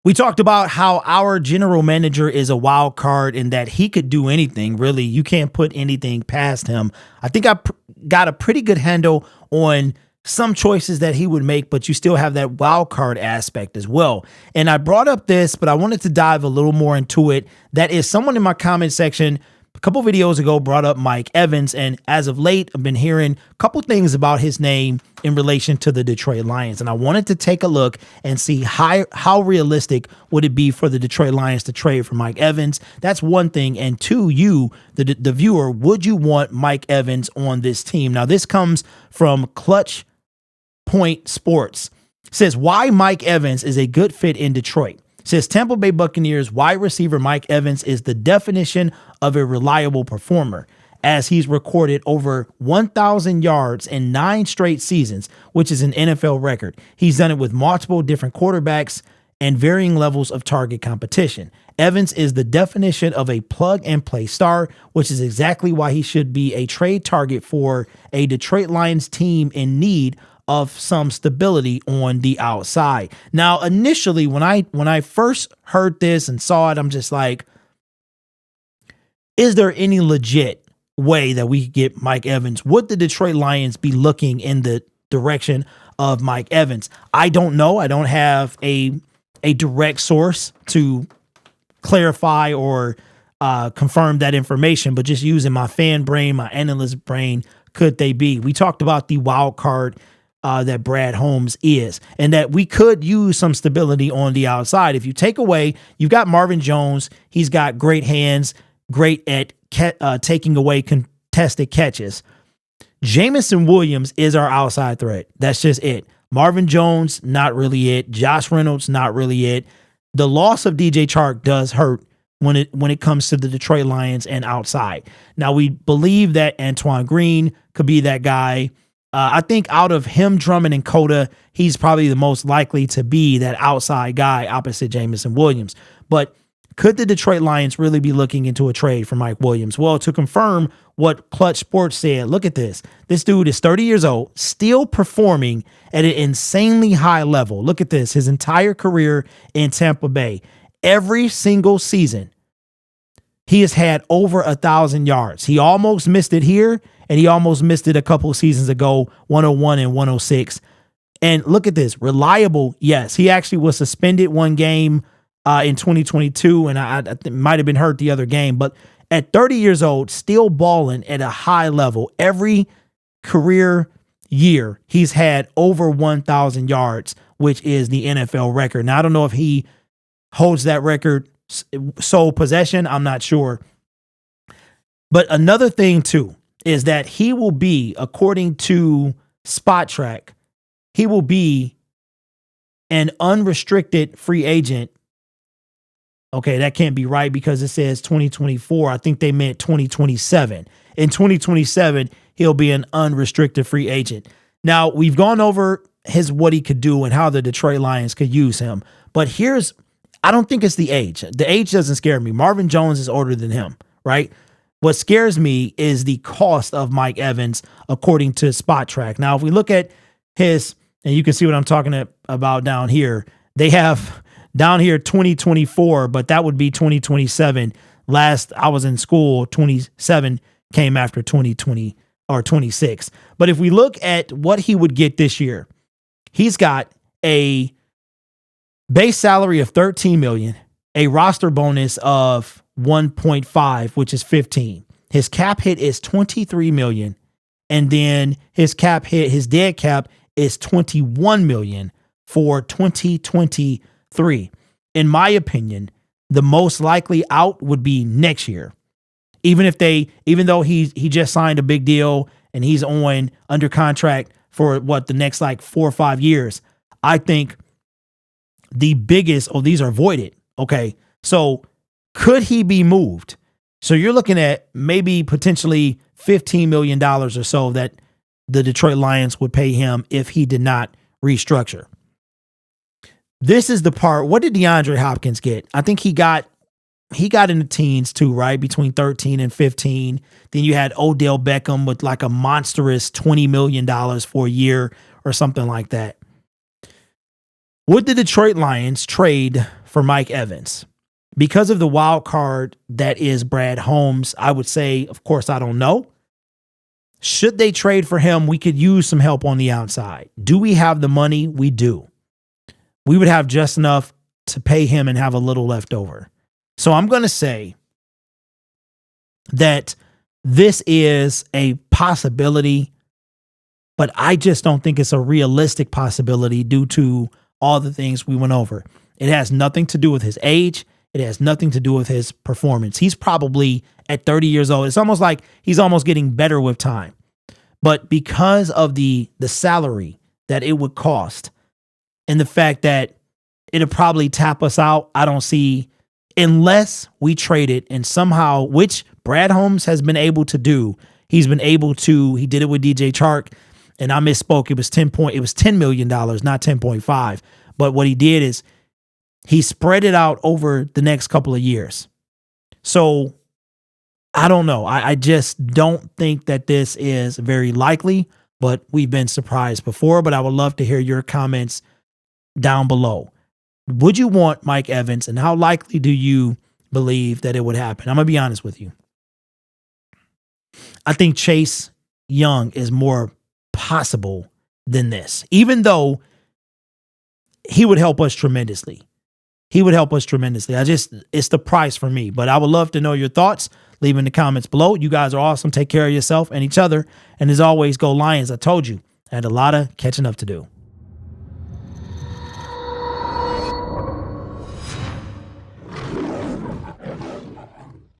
We talked about how our general manager is a wild card and that he could do anything. Really, you can't put anything past him. I think got a pretty good handle on some choices that he would make, but you still have that wild card aspect as well. And I brought up this, but I wanted to dive a little more into it. That is, someone in my comment section a couple videos ago brought up Mike Evans, and as of late, I've been hearing a couple things about his name in relation to the Detroit Lions, and I wanted to take a look and see how realistic would it be for the Detroit Lions to trade for Mike Evans. That's one thing, and two, you, the viewer, would you want Mike Evans on this team? Now, this comes from Clutch Point Sports. It says, why Mike Evans is a good fit in Detroit. Says Tampa Bay Buccaneers wide receiver Mike Evans is the definition of a reliable performer, as he's recorded over 1,000 yards in 9 straight seasons, which is an NFL record. He's done it with multiple different quarterbacks and varying levels of target competition. Evans is the definition of a plug-and-play star, which is exactly why he should be a trade target for a Detroit Lions team in need of some stability on the outside. Now, initially, when I first heard this and saw it, I'm just like, is there any legit way that we could get Mike Evans? Would the Detroit Lions be looking in the direction of Mike Evans? I don't know. I don't have a direct source to clarify or confirm that information, but just using my fan brain, my analyst brain, could they be? We talked about the wild card that Brad Holmes is, and that we could use some stability on the outside. If you take away, you've got Marvin Jones. He's got great hands, great at taking away contested catches. Jamison Williams is our outside threat. That's just it. Marvin Jones, not really it. Josh Reynolds, not really it. The loss of DJ Chark does hurt when it comes to the Detroit Lions and outside. Now, we believe that Antoine Green could be that guy. I think out of him, Drummond, and Coda, he's probably the most likely to be that outside guy opposite Jamison Williams. But could the Detroit Lions really be looking into a trade for Mike Williams? Well, to confirm what Clutch Sports said, look at this. This dude is 30 years old, still performing at an insanely high level. Look at this. His entire career in Tampa Bay, every single season, he has had over 1,000 yards. He almost missed it here, and he almost missed it a couple seasons ago, 101 and 106. And look at this. Reliable, yes. He actually was suspended one game in 2022, and I might have been hurt the other game. But at 30 years old, still balling at a high level. Every career year, he's had over 1,000 yards, which is the NFL record. Now, I don't know if he holds that record sole possession. I'm not sure. But another thing, too, is that he will be, according to Spot Track, he will be an unrestricted free agent. Okay, that can't be right because it says 2024. I think they meant 2027. In 2027, he'll be an unrestricted free agent. Now, we've gone over what he could do and how the Detroit Lions could use him. But I don't think it's the age. The age doesn't scare me. Marvin Jones is older than him, right? What scares me is the cost of Mike Evans, according to Spot Track. Now, if we look at and you can see what I'm talking about down here, they have down here 2024, but that would be 2027. Last I was in school, 27 came after 2020 or 26. But if we look at what he would get this year, he's got a base salary of $13 million, a roster bonus of 1.5, which is 15. His cap hit is $23 million. And then his dead cap is $21 million for 2023. In my opinion, the most likely out would be next year. Even though he just signed a big deal and he's under contract for the next 4 or 5 years, I think the biggest, these are voided. Okay. So could he be moved? So you're looking at maybe potentially $15 million or so that the Detroit Lions would pay him if he did not restructure. This is the part. What did DeAndre Hopkins get? I think he got in the teens too, right? Between 13 and 15. Then you had Odell Beckham with a monstrous $20 million for a year or something like that. Would the Detroit Lions trade for Mike Evans? Because of the wild card that is Brad Holmes, I would say, of course, I don't know. Should they trade for him? We could use some help on the outside. Do we have the money? We do. We would have just enough to pay him and have a little left over. So I'm going to say that this is a possibility, but I just don't think it's a realistic possibility due to all the things we went over. It has nothing to do with his age. It has nothing to do with his performance. He's probably at 30 years old. It's almost like he's almost getting better with time. But because of the salary that it would cost and the fact that it'll probably tap us out, I don't see, unless we trade it and somehow, which Brad Holmes has been able to do. He did it with DJ Chark, and I misspoke. It was $10 million, not 10.5. But what he did is he spread it out over the next couple of years. So I don't know. I just don't think that this is very likely, but we've been surprised before. But I would love to hear your comments down below. Would you want Mike Evans, and how likely do you believe that it would happen? I'm going to be honest with you. I think Chase Young is more possible than this, even though he would help us tremendously. It's the price for me, but I would love to know your thoughts. Leave in the comments below. You guys are awesome. Take care of yourself and each other. And as always, go Lions. I told you, I had a lot of catching up to do.